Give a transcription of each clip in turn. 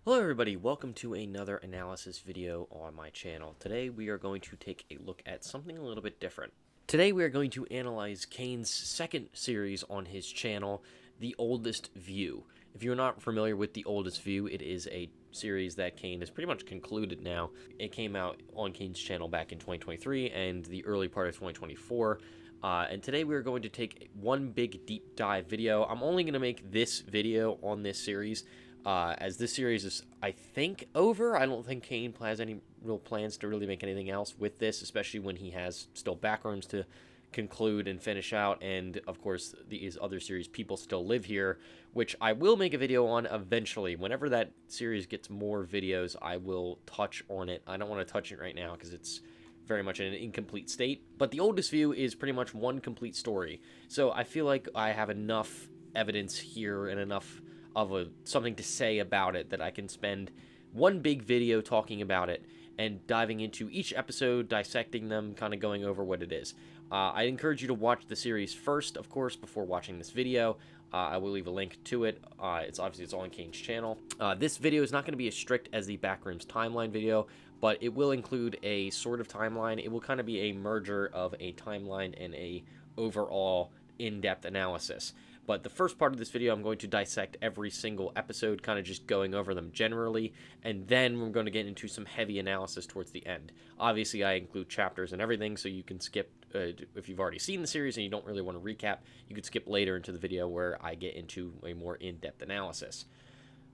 Hello everybody, welcome to another analysis video on my channel. Today we are going to take a look at something a little bit different. Today we are going to analyze Kane's second series on his channel, The Oldest View. If you're not familiar with The Oldest View, it is a series that Kane has pretty much concluded now. It came out on Kane's channel back in 2023 and the early part of 2024. And today we are going to take one big deep dive video. I'm only going to make this video on this series as this series is, I think, over. I don't think Kane has any real plans to really make anything else with this, especially when he has still backrooms to conclude and finish out, and of course these other series people still live here, which I will make a video on eventually. Whenever that series gets more videos, I will touch on it. I don't want to touch it right now because it's very much in an incomplete state, but The Oldest View is pretty much one complete story, so I feel like I have enough evidence here and enough of something to say about it that I can spend one big video talking about it and diving into each episode, dissecting them, kind of going over what it is. I encourage you to watch the series first, of course, before watching this video. I will leave a link to it. It's on Kane's channel. This video is not going to be as strict as the Backrooms timeline video, but it will include a sort of timeline. It will kind of be a merger of a timeline and a overall in-depth analysis. But the first part of this video, I'm going to dissect every single episode, kind of just going over them generally, and then we're going to get into some heavy analysis towards the end. Obviously, I include chapters and everything, so you can skip, if you've already seen the series and you don't really want to recap, you could skip later into the video where I get into a more in-depth analysis.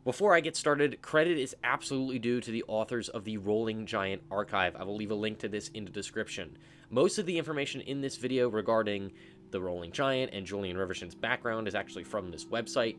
Before I get started, credit is absolutely due to the authors of the Rolling Giant Archive. I will leave a link to this in the description. Most of the information in this video regarding the Rolling Giant and Julian Riverson's background is actually from this website.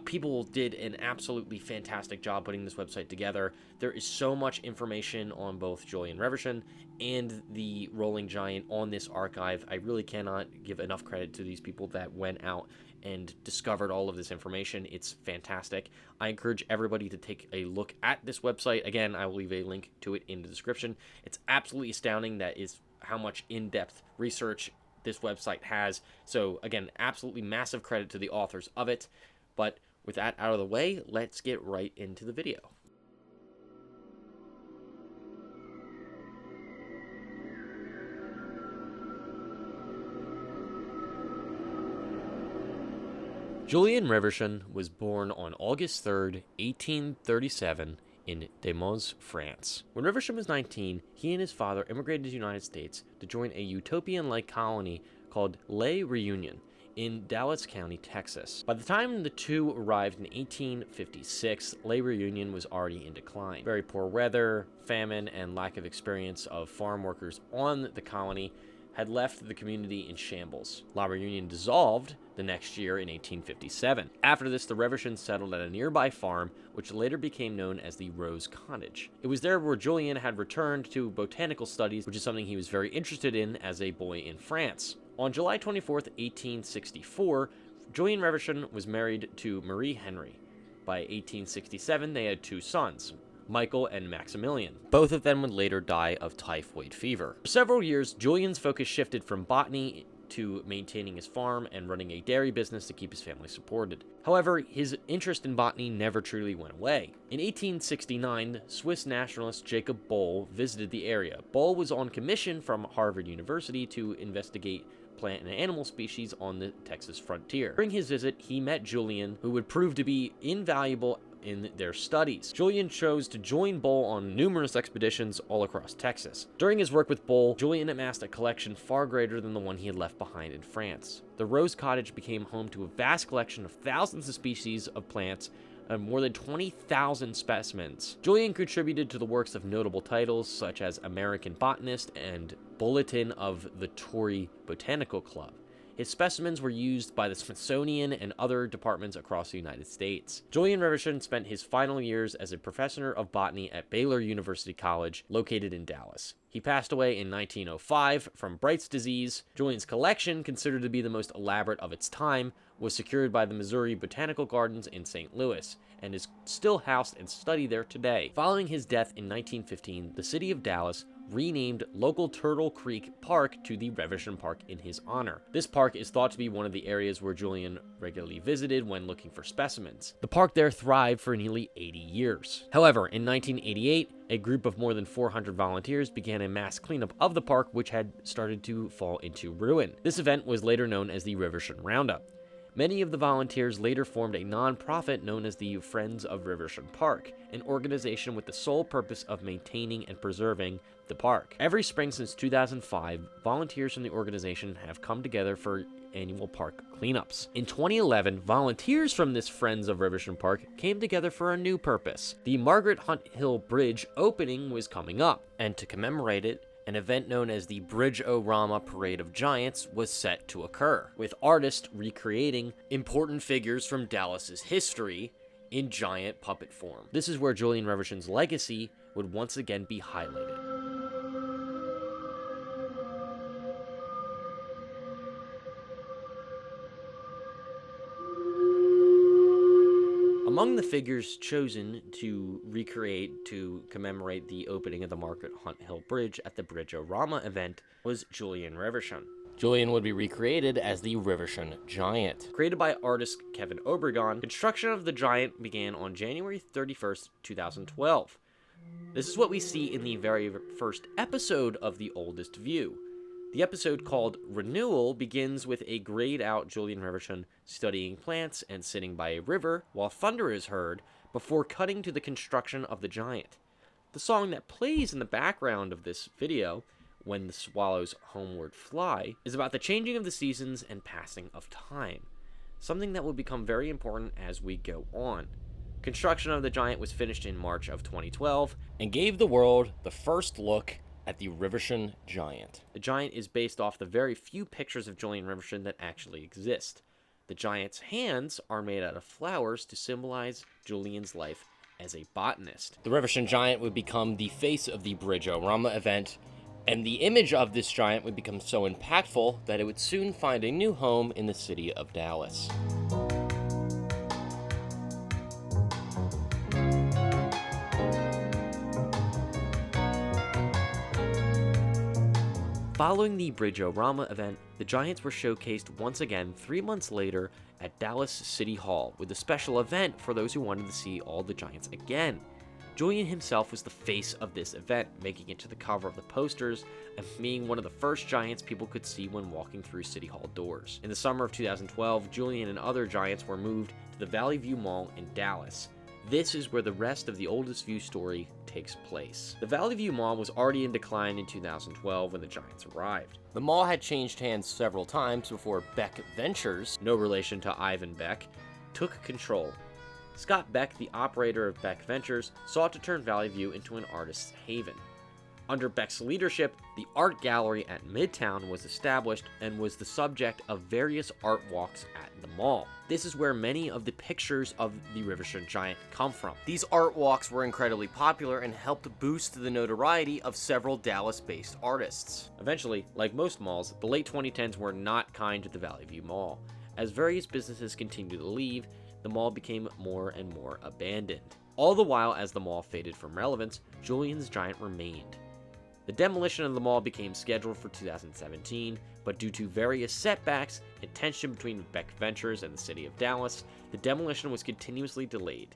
People did an absolutely fantastic job putting this website together. There is so much information on both Julian Riverson and the Rolling Giant on this archive. I really cannot give enough credit to these people that went out and discovered all of this information. It's fantastic. I encourage everybody to take a look at this website. Again, I will leave a link to it in the description. It's absolutely astounding that is how much in-depth research this website has. So again, absolutely massive credit to the authors of it. But with that out of the way, let's get right into the video. Julian Riverson was born on August 3rd, 1837, in Demoz, France. When Riverson was 19, he and his father immigrated to the United States to join a utopian-like colony called La Reunion in Dallas County, Texas. By the time the two arrived in 1856, La Reunion was already in decline. Very poor weather, famine, and lack of experience of farm workers on the colony had left the community in shambles. La Reunion dissolved the next year in 1857. After this, the Reversons settled at a nearby farm, which later became known as the Rose Cottage. It was there where Julian had returned to botanical studies, which is something he was very interested in as a boy in France. On July 24th, 1864, Julian Reverson was married to Marie Henry. By 1867, they had two sons, Michael and Maximilian. Both of them would later die of typhoid fever. For several years, Julian's focus shifted from botany to maintaining his farm and running a dairy business to keep his family supported. However, his interest in botany never truly went away. In 1869, Swiss nationalist Jacob Boll visited the area. Boll was on commission from Harvard University to investigate plant and animal species on the Texas frontier. During his visit, he met Julian, who would prove to be invaluable in their studies. Julian chose to join Boll on numerous expeditions all across Texas. During his work with Boll, Julian amassed a collection far greater than the one he had left behind in France. The Rose Cottage became home to a vast collection of thousands of species of plants and more than 20,000 specimens. Julian contributed to the works of notable titles such as American Botanist and Bulletin of the Torrey Botanical Club. His specimens were used by the Smithsonian and other departments across the United States. Julian Riverson spent his final years as a professor of botany at Baylor University College, located in Dallas. He passed away in 1905 from Bright's disease. Julian's collection, considered to be the most elaborate of its time, was secured by the Missouri Botanical Gardens in St. Louis, and is still housed and studied there today. Following his death in 1915, the city of Dallas renamed local Turtle Creek Park to the Reversion Park in his honor. This park is thought to be one of the areas where Julian regularly visited when looking for specimens. The park there thrived for nearly 80 years. However, in 1988, a group of more than 400 volunteers began a mass cleanup of the park, which had started to fall into ruin. This event was later known as the Riverson Roundup. Many of the volunteers later formed a non-profit known as the Friends of Riverson Park, an organization with the sole purpose of maintaining and preserving the park. Every spring since 2005, volunteers from the organization have come together for annual park cleanups. In 2011, volunteers from this Friends of Riverson Park came together for a new purpose. The Margaret Hunt Hill Bridge opening was coming up, and to commemorate it, an event known as the Bridge-O-Rama Parade of Giants was set to occur, with artists recreating important figures from Dallas's history in giant puppet form. This is where Julian Reverson's legacy would once again be highlighted. Among the figures chosen to recreate to commemorate the opening of the Margaret Hunt Hill Bridge at the Bridge-O-Rama event was Julian Reverson. Julian would be recreated as the Reverson Giant. Created by artist Kevin Obregon, construction of the giant began on January 31st, 2012. This is what we see in the very first episode of The Oldest View. The episode called Renewal begins with a grayed-out Julian Reverson studying plants and sitting by a river while thunder is heard before cutting to the construction of the giant. The song that plays in the background of this video, When the Swallows Homeward Fly, is about the changing of the seasons and passing of time, something that will become very important as we go on. Construction of the giant was finished in March of 2012 and gave the world the first look at the Reverson Giant. The giant is based off the very few pictures of Julian Reverson that actually exist. The giant's hands are made out of flowers to symbolize Julian's life as a botanist. The Reverson Giant would become the face of the Bridge-O-Rama event, and the image of this giant would become so impactful that it would soon find a new home in the city of Dallas. Following the Bridge-O-Rama event, the Giants were showcased once again 3 months later at Dallas City Hall with a special event for those who wanted to see all the Giants again. Julian himself was the face of this event, making it to the cover of the posters and being one of the first Giants people could see when walking through City Hall doors. In the summer of 2012, Julian and other Giants were moved to the Valley View Mall in Dallas. This is where the rest of the Oldest View story takes place. The Valley View Mall was already in decline in 2012 when the Giants arrived. The mall had changed hands several times before Beck Ventures, no relation to Ivan Beck, took control. Scott Beck, the operator of Beck Ventures, sought to turn Valley View into an artist's haven. Under Beck's leadership, the art gallery at Midtown was established and was the subject of various art walks at the mall. This is where many of the pictures of the Reverson Giant come from. These art walks were incredibly popular and helped boost the notoriety of several Dallas-based artists. Eventually, like most malls, the late 2010s were not kind to the Valley View Mall. As various businesses continued to leave, the mall became more and more abandoned. All the while, as the mall faded from relevance, Julian's Giant remained. The demolition of the mall became scheduled for 2017, but due to various setbacks and tension between Beck Ventures and the city of Dallas, the demolition was continuously delayed.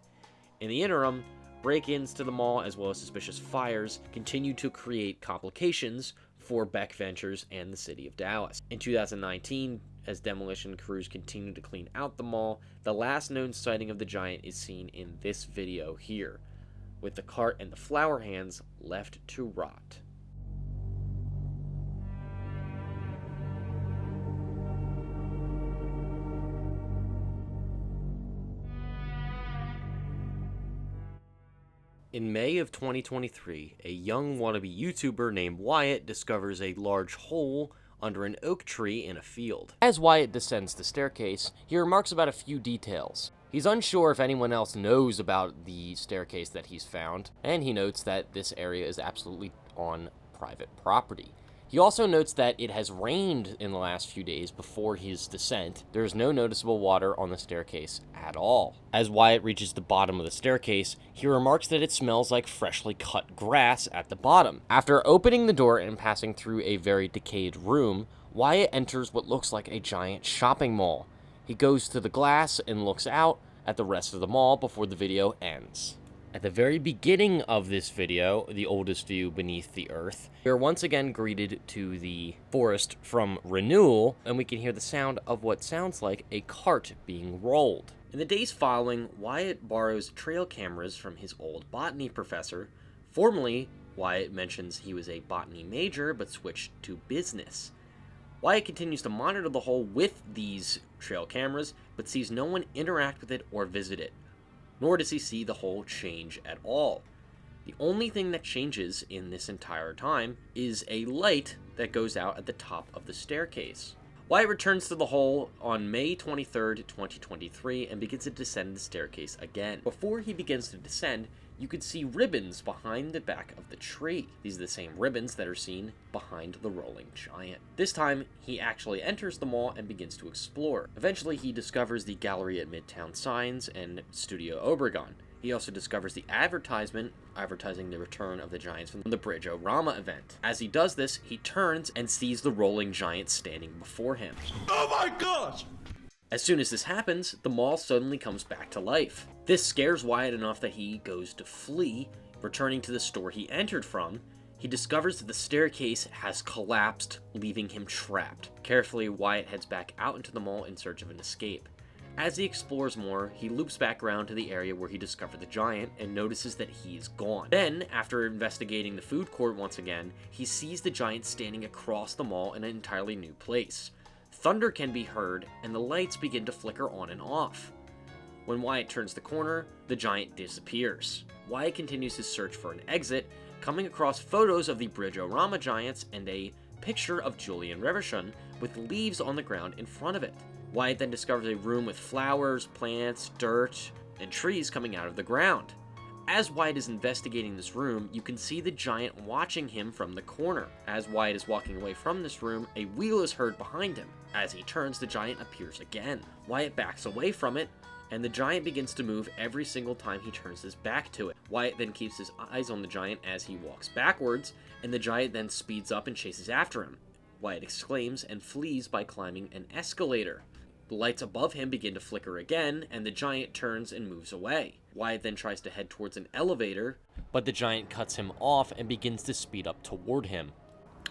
In the interim, break-ins to the mall as well as suspicious fires continued to create complications for Beck Ventures and the city of Dallas. In 2019, as demolition crews continued to clean out the mall, the last known sighting of the giant is seen in this video here, with the cart and the flower hands left to rot. In May of 2023, a young wannabe YouTuber named Wyatt discovers a large hole under an oak tree in a field. As Wyatt descends the staircase, he remarks about a few details. He's unsure if anyone else knows about the staircase that he's found, and he notes that this area is absolutely on private property. He also notes that it has rained in the last few days before his descent. There is no noticeable water on the staircase at all. As Wyatt reaches the bottom of the staircase, he remarks that it smells like freshly cut grass at the bottom. After opening the door and passing through a very decayed room, Wyatt enters what looks like a giant shopping mall. He goes to the glass and looks out at the rest of the mall before the video ends. At the very beginning of this video, the oldest view beneath the earth, we are once again greeted to the forest from Renewal, and we can hear the sound of what sounds like a cart being rolled. In the days following, Wyatt borrows trail cameras from his old botany professor. Formerly, Wyatt mentions he was a botany major, but switched to business. Wyatt continues to monitor the hole with these trail cameras, but sees no one interact with it or visit it. Nor does he see the hole change at all. The only thing that changes in this entire time is a light that goes out at the top of the staircase. Wyatt returns to the hole on May 23rd, 2023, and begins to descend the staircase again. Before he begins to descend, you could see ribbons behind the back of the tree. These are the same ribbons that are seen behind the rolling giant. This time, he actually enters the mall and begins to explore. Eventually, he discovers the Gallery at Midtown signs and Studio Obregon. He also discovers the advertisement advertising the return of the Giants from the Bridge-O-Rama event. As he does this, he turns and sees the rolling giant standing before him. Oh my gosh! As soon as this happens, the mall suddenly comes back to life. This scares Wyatt enough that he goes to flee. Returning to the store he entered from, he discovers that the staircase has collapsed, leaving him trapped. Carefully, Wyatt heads back out into the mall in search of an escape. As he explores more, he loops back around to the area where he discovered the giant and notices that he's gone. Then, after investigating the food court once again, he sees the giant standing across the mall in an entirely new place. Thunder can be heard, and the lights begin to flicker on and off. When Wyatt turns the corner, the giant disappears. Wyatt continues his search for an exit, coming across photos of the Bridge-O-Rama giants and a picture of Julian Revershun with leaves on the ground in front of it. Wyatt then discovers a room with flowers, plants, dirt, and trees coming out of the ground. As Wyatt is investigating this room, you can see the giant watching him from the corner. As Wyatt is walking away from this room, a wheel is heard behind him. As he turns, the giant appears again. Wyatt backs away from it, and the giant begins to move every single time he turns his back to it. Wyatt then keeps his eyes on the giant as he walks backwards, and the giant then speeds up and chases after him. Wyatt exclaims and flees by climbing an escalator. The lights above him begin to flicker again, and the giant turns and moves away. Wyatt then tries to head towards an elevator, but the giant cuts him off and begins to speed up toward him.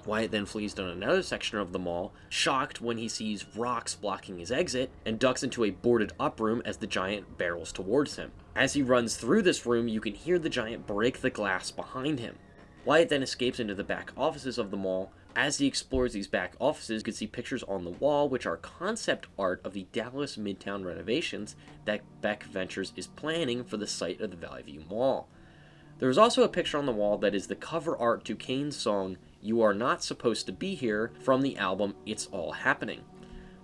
Wyatt then flees down another section of the mall, shocked when he sees rocks blocking his exit, and ducks into a boarded up room as the giant barrels towards him. As he runs through this room, you can hear the giant break the glass behind him. Wyatt then escapes into the back offices of the mall. As he explores these back offices, you can see pictures on the wall which are concept art of the Dallas Midtown renovations that Beck Ventures is planning for the site of the Valley View Mall. There is also a picture on the wall that is the cover art to Kane's song You Are Not Supposed to Be Here from the album It's All Happening.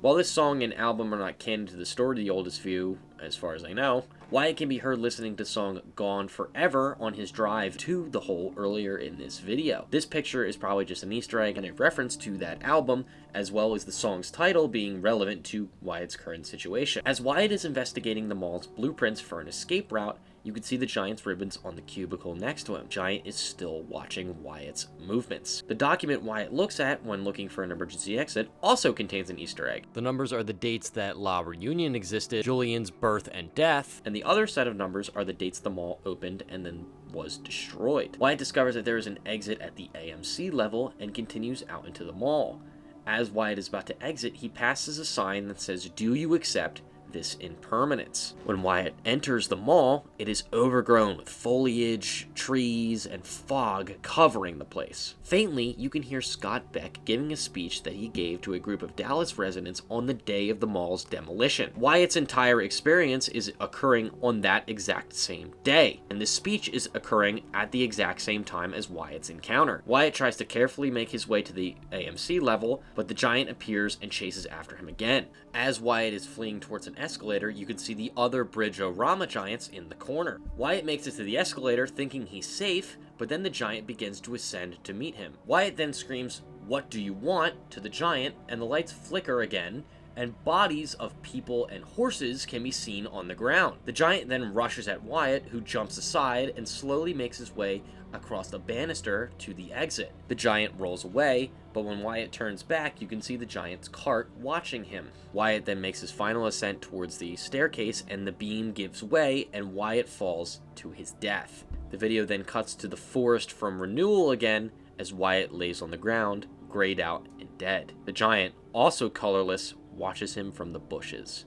While this song and album are not canon to the story of The Oldest View, as far as I know, Wyatt can be heard listening to the song Gone Forever on his drive to the hole earlier in this video. This picture is probably just an Easter egg and a reference to that album, as well as the song's title being relevant to Wyatt's current situation. As Wyatt is investigating the mall's blueprints for an escape route, you can see the giant's ribbons on the cubicle next to him. Giant is still watching Wyatt's movements. The document Wyatt looks at when looking for an emergency exit also contains an Easter egg. The numbers are the dates that La Reunion existed, Julian's birth and death, and the other set of numbers are the dates the mall opened and then was destroyed. Wyatt discovers that there is an exit at the AMC level and continues out into the mall. As Wyatt is about to exit, he passes a sign that says, "Do you accept this impermanence?" When Wyatt enters the mall, it is overgrown with foliage, trees, and fog covering the place. Faintly, you can hear Scott Beck giving a speech that he gave to a group of Dallas residents on the day of the mall's demolition. Wyatt's entire experience is occurring on that exact same day, and this speech is occurring at the exact same time as Wyatt's encounter. Wyatt tries to carefully make his way to the AMC level, but the giant appears and chases after him again. As Wyatt is fleeing towards an an escalator, you can see the other Bridge-O-Rama giants in the corner. Wyatt makes it to the escalator thinking he's safe, but then the giant begins to ascend to meet him. Wyatt then screams, "What do you want?" to the giant, and the lights flicker again, and bodies of people and horses can be seen on the ground. The giant then rushes at Wyatt, who jumps aside and slowly makes his way across the banister to the exit. The giant rolls away, but when Wyatt turns back, you can see the giant's cart watching him. Wyatt then makes his final ascent towards the staircase, and the beam gives way, and Wyatt falls to his death. The video then cuts to the forest from Renewal again, as Wyatt lays on the ground, grayed out and dead. The giant, also colorless, watches him from the bushes.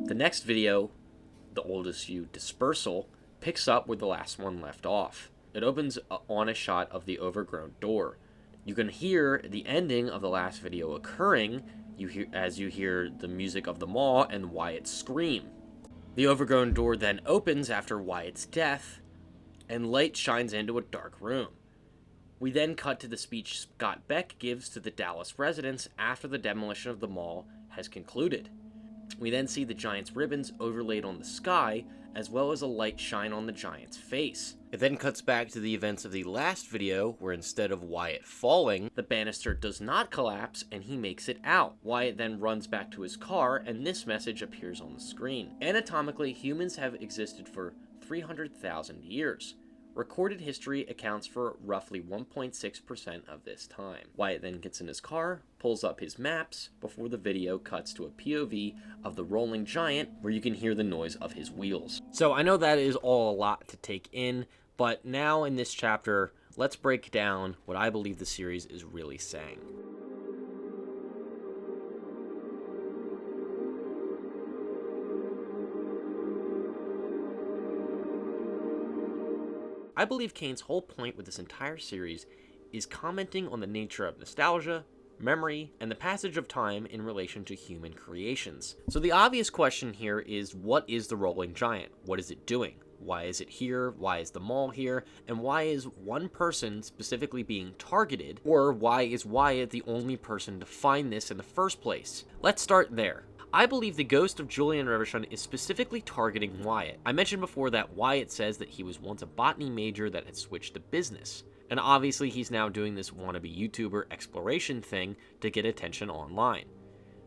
The next video, The Oldest You Dispersal, picks up where the last one left off. It opens on a shot of the overgrown door. You can hear the ending of the last video occurring as you hear the music of the mall and Wyatt scream. The overgrown door then opens after Wyatt's death, and light shines into a dark room. We then cut to the speech Scott Beck gives to the Dallas residents after the demolition of the mall has concluded. We then see the giant's ribbons overlaid on the sky, as well as a light shine on the giant's face. It then cuts back to the events of the last video, where instead of Wyatt falling, the banister does not collapse and he makes it out. Wyatt then runs back to his car, and this message appears on the screen. Anatomically, humans have existed for 300,000 years. Recorded history accounts for roughly 1.6% of this time. Wyatt then gets in his car, pulls up his maps, before the video cuts to a POV of the rolling giant, where you can hear the noise of his wheels. So I know that is all a lot to take in, but now in this chapter, let's break down what I believe the series is really saying. I believe Kane's whole point with this entire series is commenting on the nature of nostalgia, memory, and the passage of time in relation to human creations. So the obvious question here is, what is the rolling giant? What is it doing? Why is it here? Why is the mall here? And why is one person specifically being targeted? Or why is Wyatt the only person to find this in the first place? Let's start there. I believe the ghost of Julian Revachon is specifically targeting Wyatt. I mentioned before that Wyatt says that he was once a botany major that had switched to business. And obviously he's now doing this wannabe YouTuber exploration thing to get attention online.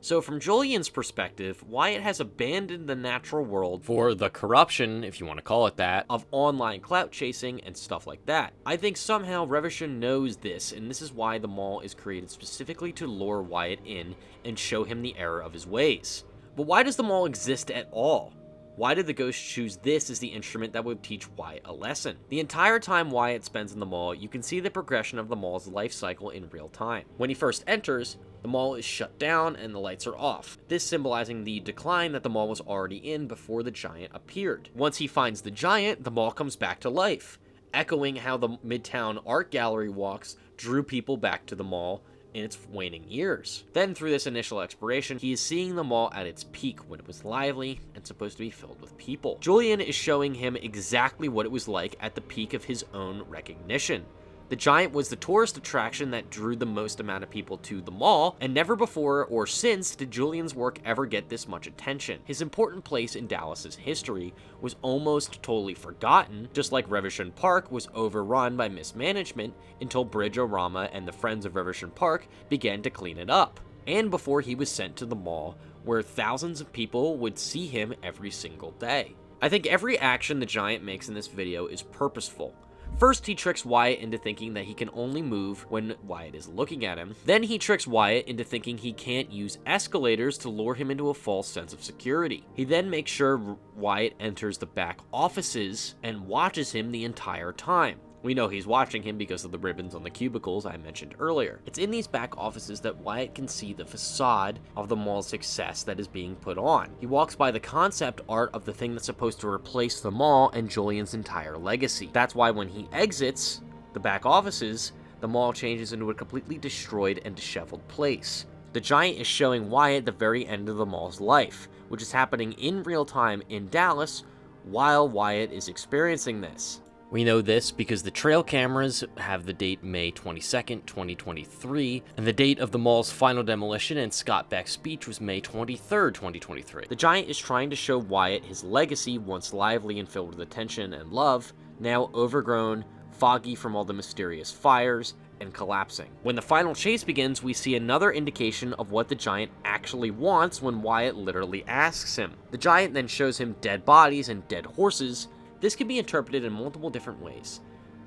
So from Julian's perspective, Wyatt has abandoned the natural world for the corruption, if you want to call it that, of online clout chasing and stuff like that. I think somehow Revachon knows this, and this is why the mall is created specifically to lure Wyatt in and show him the error of his ways. But why does the mall exist at all? Why did the ghost choose this as the instrument that would teach Wyatt a lesson? The entire time Wyatt spends in the mall, you can see the progression of the mall's life cycle in real time. When he first enters, the mall is shut down and the lights are off, this symbolizing the decline that the mall was already in before the giant appeared. Once he finds the giant, the mall comes back to life, echoing how the Midtown Art Gallery walks drew people back to the mall in its waning years. Then through this initial exploration, he is seeing the mall at its peak when it was lively and supposed to be filled with people. Julian is showing him exactly what it was like at the peak of his own recognition. The giant was the tourist attraction that drew the most amount of people to the mall, and never before or since did Julian's work ever get this much attention. His important place in Dallas's history was almost totally forgotten, just like Revachon Park was overrun by mismanagement until Bridge-O-Rama and the Friends of Revachon Park began to clean it up, and before he was sent to the mall, where thousands of people would see him every single day. I think every action the giant makes in this video is purposeful. First, he tricks Wyatt into thinking that he can only move when Wyatt is looking at him. Then he tricks Wyatt into thinking he can't use escalators to lure him into a false sense of security. He then makes sure Wyatt enters the back offices and watches him the entire time. We know he's watching him because of the ribbons on the cubicles I mentioned earlier. It's in these back offices that Wyatt can see the facade of the mall's success that is being put on. He walks by the concept art of the thing that's supposed to replace the mall and Julian's entire legacy. That's why when he exits the back offices, the mall changes into a completely destroyed and disheveled place. The giant is showing Wyatt the very end of the mall's life, which is happening in real time in Dallas while Wyatt is experiencing this. We know this because the trail cameras have the date May 22nd, 2023, and the date of the mall's final demolition and Scott Beck's speech was May 23rd, 2023. The Giant is trying to show Wyatt his legacy, once lively and filled with attention and love, now overgrown, foggy from all the mysterious fires, and collapsing. When the final chase begins, we see another indication of what the Giant actually wants when Wyatt literally asks him. The Giant then shows him dead bodies and dead horses. This can be interpreted in multiple different ways.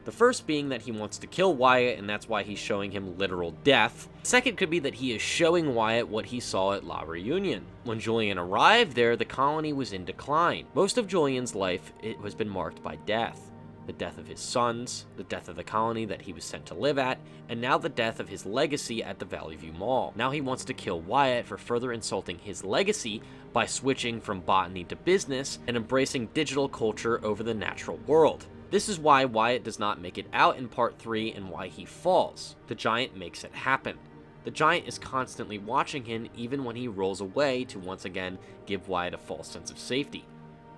The first being that he wants to kill Wyatt, and that's why he's showing him literal death. Second could be that he is showing Wyatt what he saw at La Reunion. When Julian arrived there, the colony was in decline. Most of Julian's life has been marked by death. The death of his sons, the death of the colony that he was sent to live at, and now the death of his legacy at the Valley View Mall. Now he wants to kill Wyatt for further insulting his legacy by switching from botany to business and embracing digital culture over the natural world. This is why Wyatt does not make it out in part 3 and why he falls. The Giant makes it happen. The Giant is constantly watching him even when he rolls away to once again give Wyatt a false sense of safety.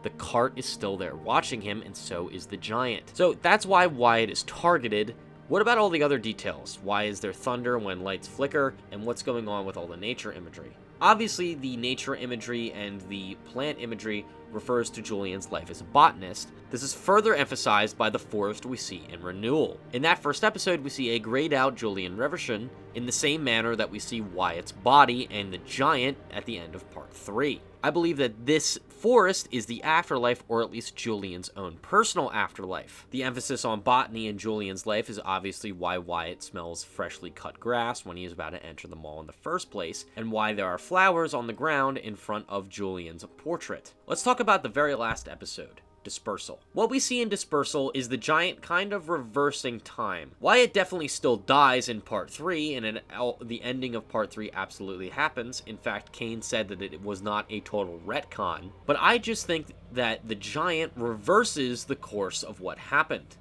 The cart is still there watching him, and so is the Giant. So that's why Wyatt is targeted. What about all the other details? Why is there thunder when lights flicker, and what's going on with all the nature imagery? Obviously, the nature imagery and the plant imagery refers to Julian's life as a botanist. This is further emphasized by the forest we see in Renewal. In that first episode, we see a grayed out Julian Reversion in the same manner that we see Wyatt's body and the Giant at the end of part 3. I believe that this forest is the afterlife, or at least Julian's own personal afterlife. The emphasis on botany in Julian's life is obviously why Wyatt smells freshly cut grass when he is about to enter the mall in the first place, and why there are flowers on the ground in front of Julian's portrait. Let's talk about the very last episode. Dispersal. What we see in Dispersal is the Giant kind of reversing time. Wyatt definitely still dies in part 3, and the ending of part 3 absolutely happens. In fact, Kane said that it was not a total retcon. But I just think that the Giant reverses the course of what happened.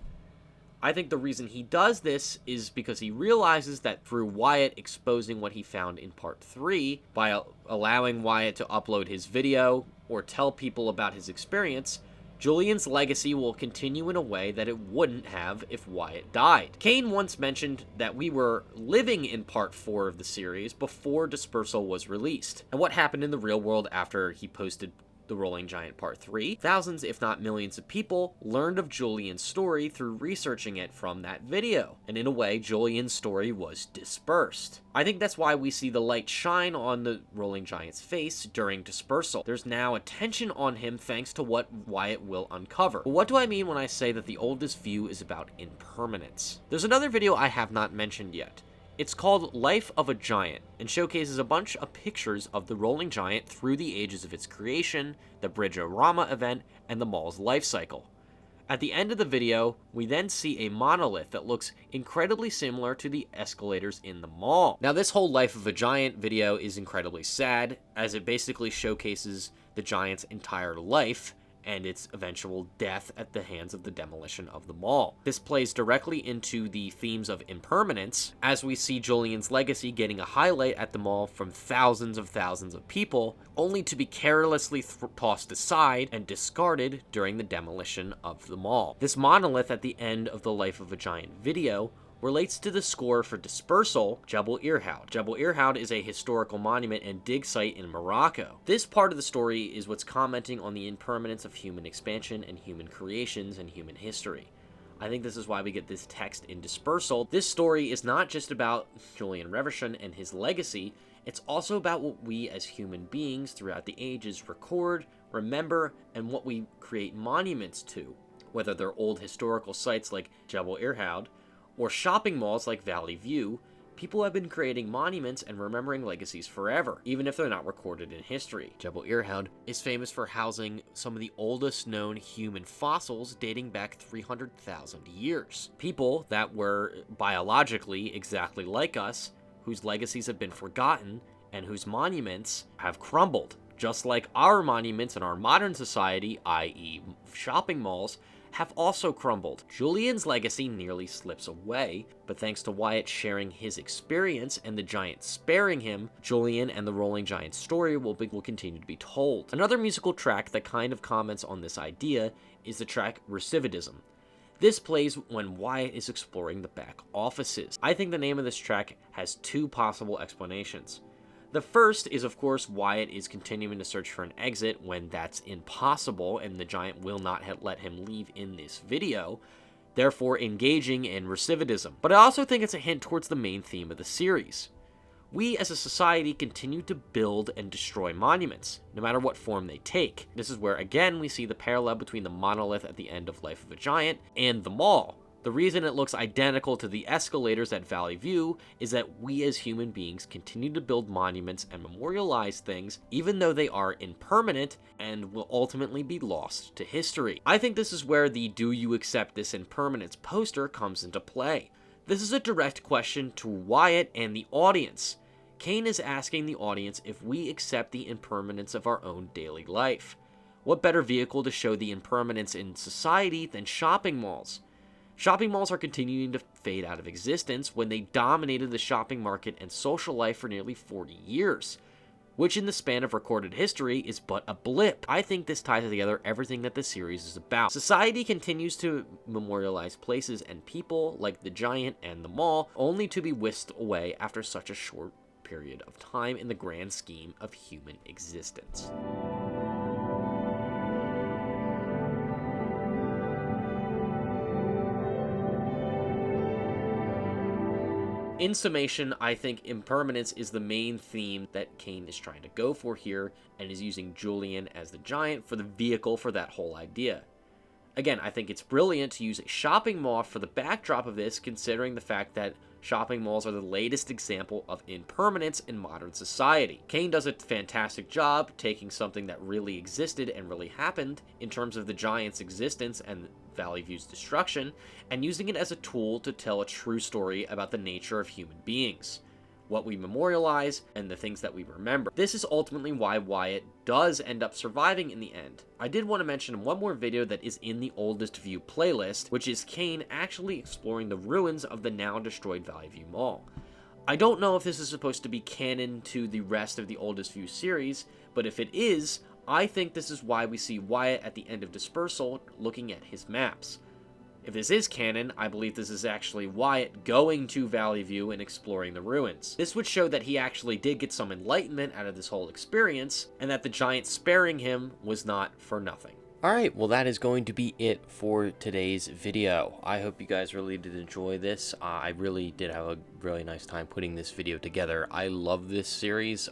I think the reason he does this is because he realizes that through Wyatt exposing what he found in part 3, by allowing Wyatt to upload his video or tell people about his experience, Julian's legacy will continue in a way that it wouldn't have if Wyatt died. Kane once mentioned that we were living in part 4 of the series before Dispersal was released. And what happened in the real world after he posted The Rolling Giant Part 3? Thousands, if not millions of people learned of Julian's story through researching it from that video. And in a way, Julian's story was dispersed. I think that's why we see the light shine on the Rolling Giant's face during Dispersal. There's now attention on him thanks to what Wyatt will uncover. But what do I mean when I say that the oldest view is about impermanence? There's another video I have not mentioned yet. It's called Life of a Giant, and showcases a bunch of pictures of the Rolling Giant through the ages of its creation, the Bridge-O-Rama event, and the mall's life cycle. At the end of the video, we then see a monolith that looks incredibly similar to the escalators in the mall. Now, this whole Life of a Giant video is incredibly sad, as it basically showcases the Giant's entire life and its eventual death at the hands of the demolition of the mall. This plays directly into the themes of impermanence, as we see Julian's legacy getting a highlight at the mall from thousands of people, only to be carelessly tossed aside and discarded during the demolition of the mall. This monolith at the end of the Life of a Giant video relates to the score for Dispersal, Jebel Irhoud. Jebel Irhoud is a historical monument and dig site in Morocco. This part of the story is what's commenting on the impermanence of human expansion and human creations and human history. I think this is why we get this text in Dispersal. This story is not just about Julian Reversion and his legacy, it's also about what we as human beings throughout the ages record, remember, and what we create monuments to, whether they're old historical sites like Jebel Irhoud, or shopping malls like Valley View. People have been creating monuments and remembering legacies forever, even if they're not recorded in history. Jebel Irhoud is famous for housing some of the oldest known human fossils dating back 300,000 years. People that were biologically exactly like us, whose legacies have been forgotten, and whose monuments have crumbled. Just like our monuments in our modern society, i.e. shopping malls, have also crumbled. Julian's legacy nearly slips away, but thanks to Wyatt sharing his experience and the Giant sparing him, Julian and the Rolling Giant story will continue to be told. Another musical track that kind of comments on this idea is the track Recidivism. This plays when Wyatt is exploring the back offices. I think the name of this track has two possible explanations. The first is, of course, Wyatt is continuing to search for an exit when that's impossible and the giant will not let him leave in this video, therefore engaging in recidivism. But I also think it's a hint towards the main theme of the series. We as a society continue to build and destroy monuments, no matter what form they take. This is where, again, we see the parallel between the monolith at the end of Life of a Giant and the mall. The reason it looks identical to the escalators at Valley View is that we as human beings continue to build monuments and memorialize things, even though they are impermanent and will ultimately be lost to history. I think this is where the "Do you accept this impermanence" poster comes into play. This is a direct question to Wyatt and the audience. Kane is asking the audience if we accept the impermanence of our own daily life. What better vehicle to show the impermanence in society than shopping malls? Shopping malls are continuing to fade out of existence when they dominated the shopping market and social life for nearly 40 years, which in the span of recorded history is but a blip. I think this ties together everything that the series is about. Society continues to memorialize places and people like the giant and the mall, only to be whisked away after such a short period of time in the grand scheme of human existence. In summation, I think impermanence is the main theme that Kane is trying to go for here, and is using Julian as the giant for the vehicle for that whole idea. Again, I think it's brilliant to use a shopping mall for the backdrop of this, considering the fact that shopping malls are the latest example of impermanence in modern society. Kane does a fantastic job taking something that really existed and really happened in terms of the giant's existence and Valley View's destruction, and using it as a tool to tell a true story about the nature of human beings, what we memorialize, and the things that we remember. This is ultimately why Wyatt does end up surviving in the end. I did want to mention one more video that is in the Oldest View playlist, which is Kane actually exploring the ruins of the now destroyed Valley View Mall. I don't know if this is supposed to be canon to the rest of the Oldest View series, but if it is, I think this is why we see Wyatt at the end of Dispersal looking at his maps. If this is canon, I believe this is actually Wyatt going to Valley View and exploring the ruins. This would show that he actually did get some enlightenment out of this whole experience, and that the giant sparing him was not for nothing. Alright, well that is going to be it for today's video. I hope you guys really did enjoy this. I really did have a really nice time putting this video together. I love this series.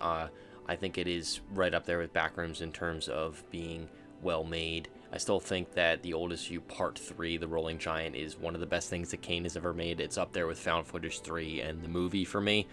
I think it is right up there with Backrooms in terms of being well made. I still think that The Oldest View Part 3, The Rolling Giant, is one of the best things that Kane has ever made. It's up there with Found Footage 3 and the movie for me.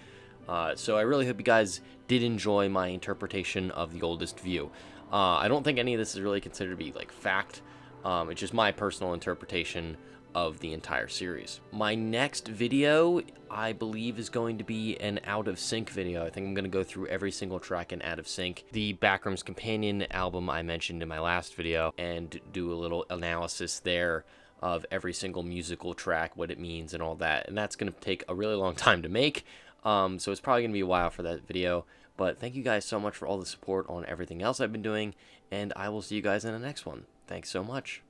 So I really hope you guys did enjoy my interpretation of The Oldest View. I don't think any of this is really considered to be like fact. It's just my personal interpretation of the entire series. My next video, I believe, is going to be an Out of Sync video. I think I'm going to go through every single track in Out of Sync, the Backrooms Companion album I mentioned in my last video, and do a little analysis there of every single musical track, what it means and all that. And that's going to take a really long time to make, so it's probably going to be a while for that video. But thank you guys so much for all the support on everything else I've been doing, and I will see you guys in the next one. Thanks so much.